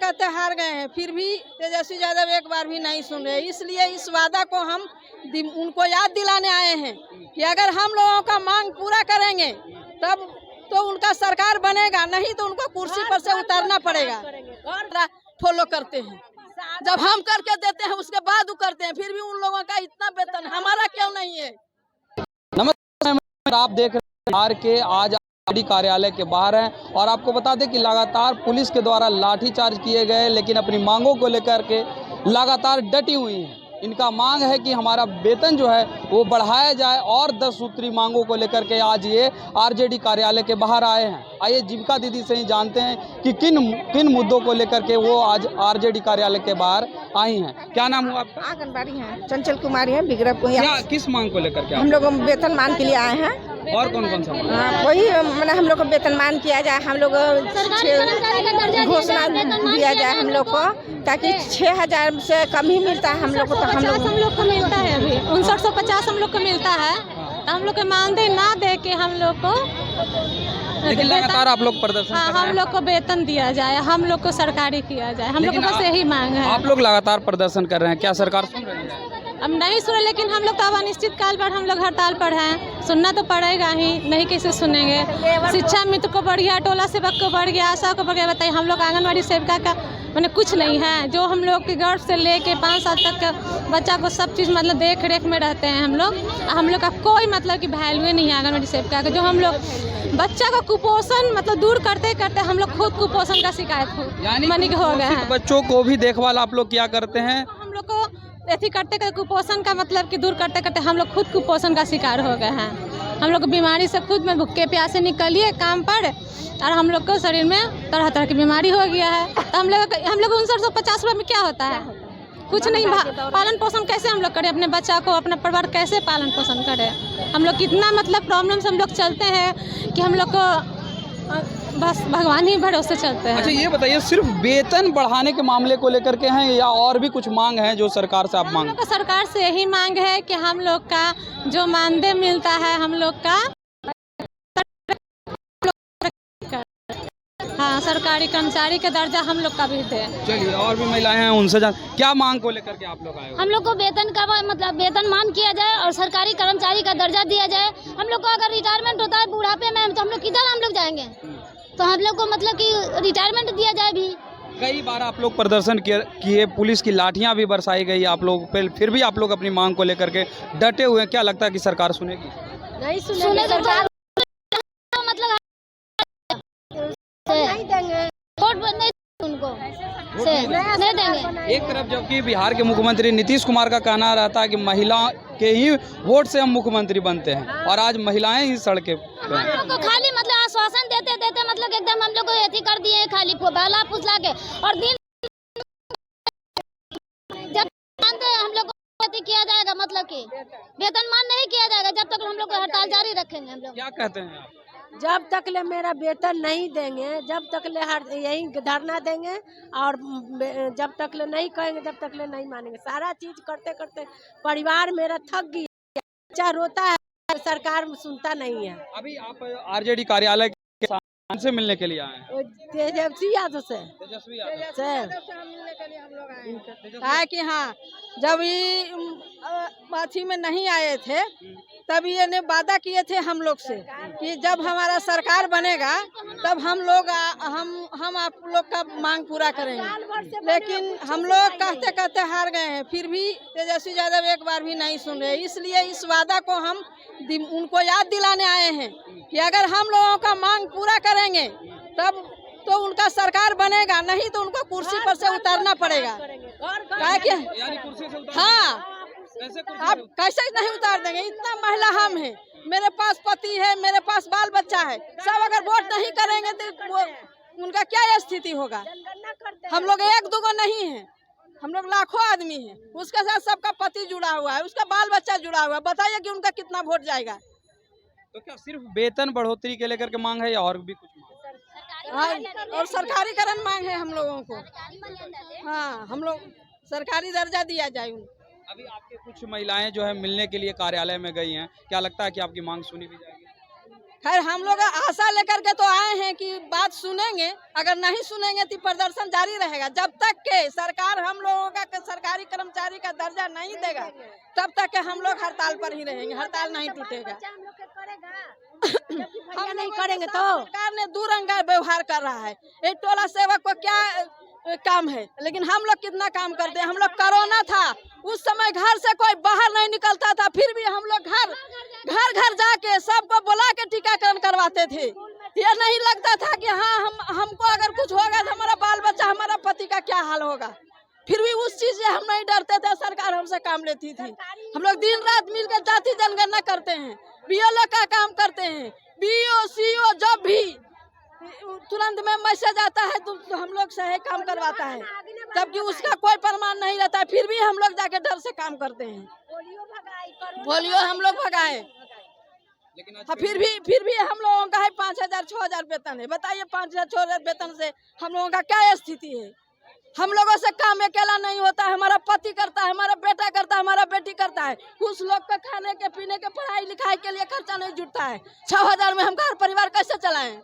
कहते हार गए हैं, फिर भी तेजस्वी यादव एक बार भी नहीं सुन रहे। इसलिए इस वादा को हम उनको याद दिलाने आए हैं कि अगर हम लोगों का मांग पूरा करेंगे तब तो उनका सरकार बनेगा, नहीं तो उनको कुर्सी पर से उतारना पड़ेगा। फॉलो करते हैं, जब हम करके देते हैं उसके बाद वो करते हैं, फिर भी उन लोगों का इतना वेतन हमारा क्यों नहीं है। नमस्कार, आप देख रहे हैं बिहार के आज आरजेडी कार्यालय के बाहर हैं और आपको बता दें कि लगातार पुलिस के द्वारा लाठीचार्ज किए गए, लेकिन अपनी मांगों को लेकर के लगातार डटी हुई हैं। इनका मांग है कि हमारा वेतन जो है वो बढ़ाया जाए और 10 सूत्री मांगों को लेकर के आज ये आरजेडी कार्यालय के बाहर आए हैं। आइए जीविका दीदी से ही जानते हैं कि किन मुद्दों को लेकर के वो आज आरजेडी कार्यालय के बाहर आई हैं। क्या नाम हुआ आपका? आंगनबाड़ी है, चंचल कुमारी है, बिगड़प को। क्या किस मांग को लेकर के हम लोग वेतन मान के लिए आए हैं। और कौन कौन सा मांग? वही मैंने हम लोग को वेतनमान किया जाए, हम लोग घोषणा दिया जाए हम लोग को, ताकि 6,000 से कम ही मिलता है हम लोग को। तो हम लोग को मिलता है अभी 5950 हम लोग को मिलता है। तो हम लोग के मानदेय ना दे के हम लोग को, लेकिन लगातार आप लोग प्रदर्शन कर रहे हैं। हम लोग को वेतन दिया जाए, हम लोग को सरकारी किया जाए, हम लोग को बस यही मांग है। आप लोग लगातार प्रदर्शन कर रहे हैं, क्या सरकार सुन रही है? अब नहीं सुने, लेकिन हम लोग तो अब अनिश्चित काल पर हम लोग हड़ताल पर हैं, सुनना तो पड़ेगा ही, नहीं कैसे सुनेंगे। शिक्षा मित्र को बढ़ गया, टोला सेवक को बढ़ गया, आशा को बढ़ गया। बताइए, हम लोग आंगनबाड़ी सेविका का मैंने कुछ नहीं है, जो हम लोग के गर्भ से लेके 5 साल तक का बच्चा को सब चीज़ मतलब देख रेख में रहते हैं हम लोग का कोई मतलब की वैल्यू नहीं है आंगनबाड़ी सेविका का। जो हम लोग बच्चा का कुपोषण मतलब दूर करते करते हम लोग खुद कुपोषण का शिकायत हो गए हैं। बच्चों को भी देखभाल आप लोग क्या करते हैं? हम लोग को ऐसी करते करते कुपोषण का मतलब कि दूर करते करते हम लोग खुद कुपोषण का शिकार हो गए हैं। हम लोग बीमारी से खुद में भूखे प्यासे निकलिए काम पर, और हम लोग को शरीर में तरह तरह की बीमारी हो गया है। तो हम लोग 5950 रुपये में क्या होता है? कुछ नहीं। पालन पोषण कैसे हम लोग करें अपने बच्चा को, अपना परिवार कैसे पालन पोषण करें? हम लोग कितना मतलब प्रॉब्लम से हम लोग चलते हैं कि हम लोग को बस भगवान ही भरोसे चलते हैं। अच्छा, ये बताइए, सिर्फ वेतन बढ़ाने के मामले को लेकर के हैं या और भी कुछ मांग है जो सरकार से आप मांग? सरकार से यही मांग है कि हम लोग का जो मानदेय मिलता है हम लोग का, हाँ, सरकारी कर्मचारी का दर्जा हम लोग का भी दे। चलिए, और भी महिलाएं हैं, उनसे क्या मांग को लेकर के आप लोग आए हो? हम लोग को वेतन का मतलब वेतन मान किया जाए और सरकारी कर्मचारी का दर्जा दिया जाए। हम लोग को अगर रिटायरमेंट होता है बुढ़ापे में तो हम लोग किधर हम लोग जाएंगे? तो हम लोग को मतलब कि रिटायरमेंट दिया जाए भी। कई बार आप लोग प्रदर्शन किए, पुलिस की लाठियां भी बरसाई गई आप लोग पे, फिर भी आप लोग अपनी मांग को लेकर के डटे हुए हैं। क्या लगता है कि सरकार सुनेगी? नहीं सुनेगी सरकार, मतलब नहीं देंगे, वोट नहीं उनको नहीं देंगे। एक तरफ जबकि बिहार के मुख्यमंत्री नीतीश कुमार का कहना रहता है कि महिला के ही वोट से हम मुख्यमंत्री बनते हैं, और आज महिलाएं ही सड़के हम लोग को खाली मतलब आश्वासन देते देते मतलब एकदम हम लोग को ऐसी कर दिए खाली बहला फुसला के। और दिन जब हम लोग को किया जाएगा मतलब कि वेतनमान नहीं किया जाएगा जब तक हम लोग को हड़ताल जारी रखेंगे। हम लोग क्या कहते हैं आप? जब तक ले मेरा वेतन नहीं देंगे, जब तक ले यही धरना देंगे, और जब तक ले नहीं कहेंगे, जब तक ले नहीं मानेंगे। सारा चीज करते करते परिवार मेरा थक गया, बच्चा रोता है, सरकार सुनता नहीं है। अभी आप आरजेडी कार्यालय के सामने से मिलने के लिए आए हैं? तेजस्वी यादव से है कि हाँ, जब ये पाथी में नहीं आए थे तब ये ने वादा किए थे हम लोग से कि जब हमारा सरकार बनेगा तब हम आप लोग का मांग पूरा करेंगे। लेकिन हम लोग कहते कहते हार गए हैं, फिर भी तेजस्वी यादव एक बार भी नहीं सुन रहे। इसलिए इस वादा को हम उनको याद दिलाने आए हैं कि अगर हम लोगों का मांग पूरा करेंगे तब तो उनका सरकार बनेगा, नहीं तो उनको कुर्सी पर से उतारना पड़ेगा। हाँ, आप कैसे नहीं उतार देंगे? इतना महिला हम हैं, मेरे पास पति है, मेरे पास बाल बच्चा है, सब अगर वोट नहीं करेंगे तो उनका क्या स्थिति होगा? हम लोग एक दूगो नहीं है, हम लोग लाखों आदमी हैं, उसके साथ सबका पति जुड़ा हुआ है, उसका बाल बच्चा जुड़ा हुआ है। बताइए कि उनका कितना वोट जाएगा? तो क्या सिर्फ वेतन बढ़ोतरी के लेकर के मांग है या और भी कुछ मांग? और सरकारीकरण मांग है हम लोगों को। हाँ, हम लोग सरकारी दर्जा दिया जाए उनको। अभी आपके कुछ महिलाएं जो है मिलने के लिए कार्यालय में गई हैं, क्या लगता है कि आपकी मांग सुनी भी जाएगी? खैर हम लोग आशा लेकर के तो आए हैं कि बात सुनेंगे, अगर नहीं सुनेंगे तो प्रदर्शन जारी रहेगा जब तक के सरकार हम लोगों का सरकारी कर्मचारी का दर्जा नहीं देगा, तब तक के हम लोग हड़ताल पर ही रहेंगे, हड़ताल नहीं टूटेगा। हम नहीं करेंगे तो सरकार ने दुरंगा व्यवहार कर रहा है। एक टोला सेवक को क्या काम है, लेकिन हम लोग कितना काम करते हैं। हम लोग कोरोना था उस समय घर से कोई बाहर नहीं निकलता था, फिर भी हम लोग घर घर जाके सबको बुला के टीकाकरण करवाते थे। ये नहीं लगता था कि हाँ हमको अगर कुछ होगा तो हमारा बाल बच्चा हमारा पति का क्या हाल होगा, फिर भी उस चीज से हम नहीं डरते थे। सरकार हमसे काम लेती थी। हम लोग दिन रात मिलकर जाति जनगणना करते हैं, बीएलओ का काम करते हैं, बीओ सीओ जब भी तुरंत में मैसेज आता है तो हम लोग से काम करवाता है, जबकि उसका कोई प्रमाण नहीं रहता है, फिर भी हम लोग जाके डर से काम करते हैं। पोलियो हम लोग भगाए, हाँ, फिर भी हम लोगों का है 5,000 6,000 वेतन है। बताइए 5,000 6,000 वेतन से हम लोगों का क्या स्थिति है। हम लोगों से काम अकेला नहीं होता है, हमारा पति करता है, हमारा बेटा करता है, हमारा बेटी करता है। कुछ लोग का खाने के पीने के पढ़ाई लिखाई के लिए खर्चा नहीं जुटता है। 6,000 में हम घर परिवार कैसे चलाएं?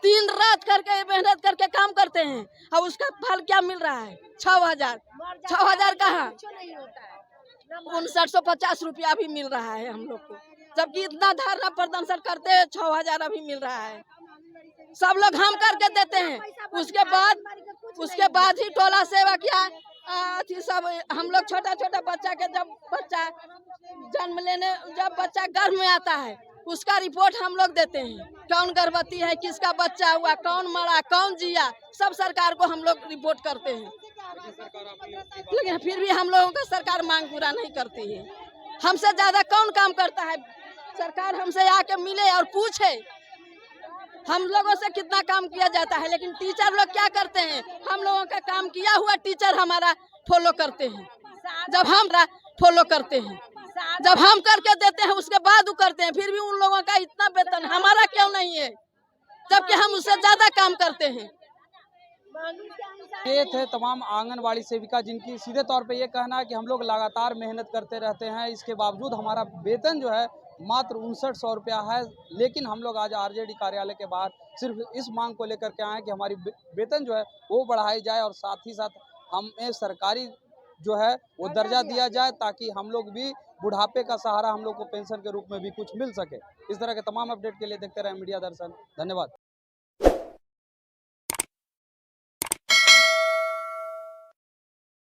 दिन रात करके मेहनत करके काम करते हैं और उसका फल क्या मिल रहा है? 6,000 कहाँ, 5950 रुपया भी मिल रहा है हम लोग को, जबकि इतना धरना प्रदर्शन करते हैं 6,000 अभी मिल रहा है। सब लोग हम करके देते हैं, उसके बाद ही टोला सेवा क्या सब हम लोग छोटा छोटा बच्चा के जब बच्चा जन्म लेने जब बच्चा गर्भ में आता है उसका रिपोर्ट हम लोग देते हैं, कौन गर्भवती है, किसका बच्चा हुआ, कौन मरा, कौन जिया, सब सरकार को हम लोग रिपोर्ट करते हैं। लेकिन फिर भी हम लोगों का सरकार मांग पूरा नहीं करती है। हमसे ज्यादा कौन काम करता है? सरकार हमसे आके मिले और पूछे हम लोगों से कितना काम किया जाता है। लेकिन टीचर लोग क्या करते हैं, हम लोगों का काम किया हुआ टीचर हमारा फॉलो करते हैं, जब हम फॉलो करते हैं, जब हम करके देते हैं उसके बाद वो करते हैं। फिर भी उन लोगों का इतना वेतन हमारा क्यों नहीं है, जबकि हम उससे ज्यादा काम करते हैं। ये थे तमाम आंगनवाड़ी सेविका जिनकी सीधे तौर पे ये कहना है कि हम लोग लगातार मेहनत करते रहते हैं, इसके बावजूद हमारा वेतन जो है मात्र 5900 रुपया है। लेकिन हम लोग आज आरजेडी कार्यालय के बाहर सिर्फ इस मांग को लेकर के आए कि हमारी वेतन जो है वो बढ़ाई जाए और साथ ही साथ हमें सरकारी जो है वो दर्जा दिया जाए, ताकि हम लोग भी बुढ़ापे का सहारा हम लोग को पेंशन के रूप में भी कुछ मिल सके। इस तरह के तमाम अपडेट के लिए देखते रहे मीडिया दर्शन। धन्यवाद।